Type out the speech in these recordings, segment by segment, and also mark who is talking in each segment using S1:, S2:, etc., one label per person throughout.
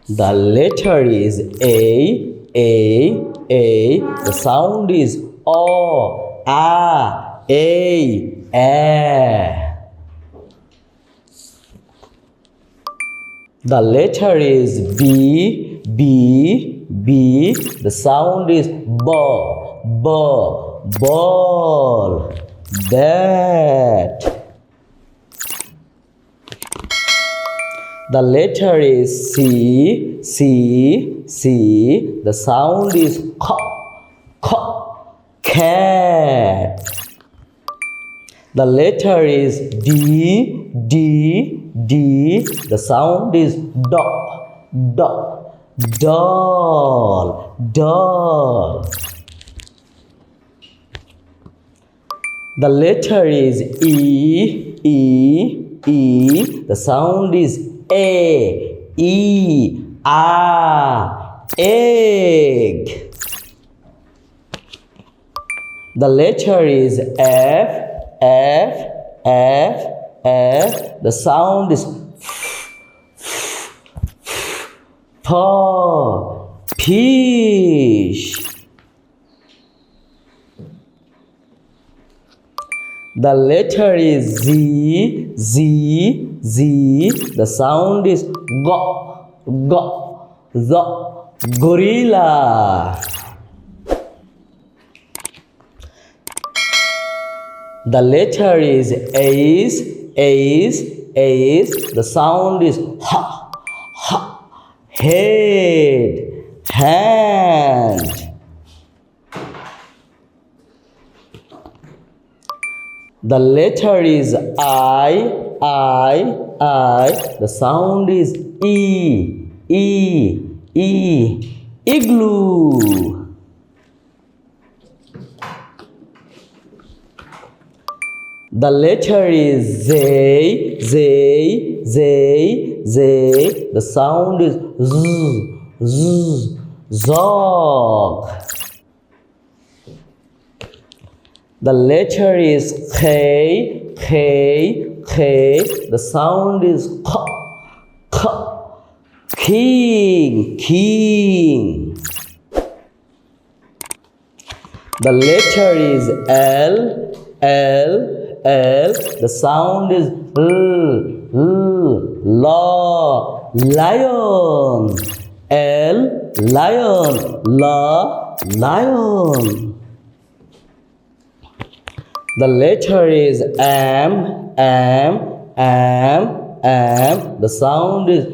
S1: The letter is A. The sound is O, A. The letter is B. The sound is ball, bat. The letter is C. The sound is cat. The letter is D. The sound is doll. The letter is E. The sound is egg. The letter is F. The sound is fish. The letter is Z. The sound is gorilla. The letter is Ace. The sound is hand. The letter is I. The sound is igloo. The letter is Z. The sound is zog. The letter is K. The sound is king. The letter is L. The sound is lion. Lion. The letter is M. The sound is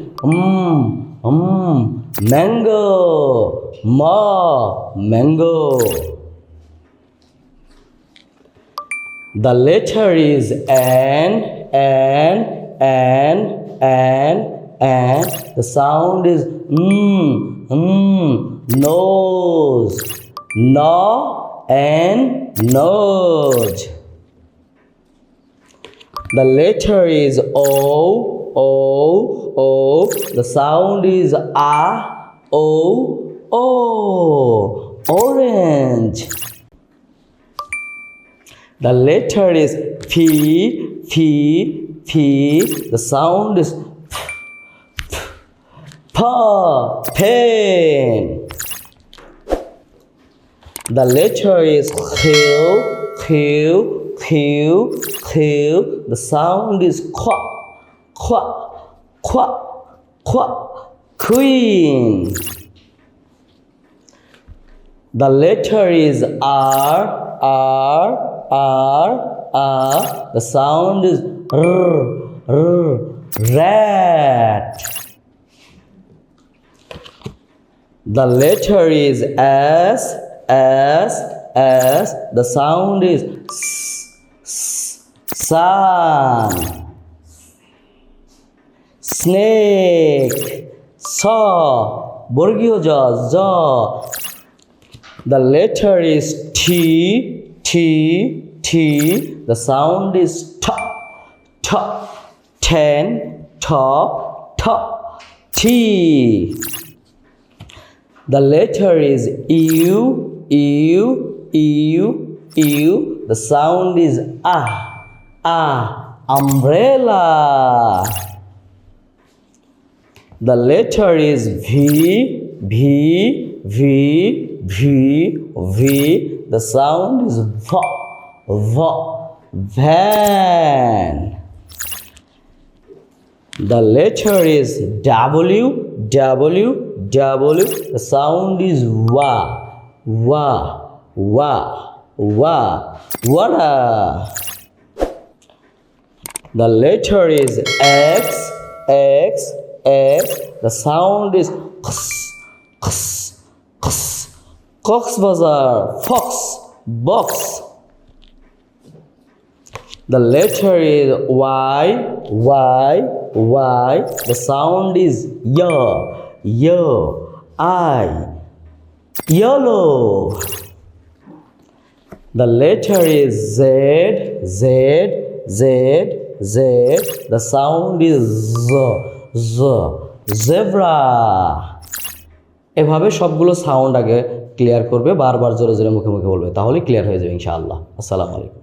S1: mango. Mango. The letter is N. The sound is nose. Nose. The letter is O. The sound is orange. The letter is P. The sound is pen. The letter is Q. The sound is queen. The letter is R. The sound is rat. The letter is S. The sound is sun. Snake. saw. jaw. The letter is T. The sound is top. 10. top. T. The letter is U. The sound is umbrella. The letter is V, V, V, V, V. The sound is V, V, van. The letter is W, W, W. The sound is Wa, Wa, Wa, Wa, water. The letter is X, X, X. The sound is X, X, X. Cox Bazar, Fox, Box. The letter is Y, Y, Y. The sound is Y, Y, I, yellow. The letter is Z, Z, Z, Z. The sound is Z, Z, zebra. এভাবে সবগুলো sound আগে clear করবে, বারবার জোরে জোরে মুখে মুখে বলবে, তাহলে ক্লিয়ার হয়ে যাবে ইনশাআল্লাহ। আসসালামু আলাইকুম।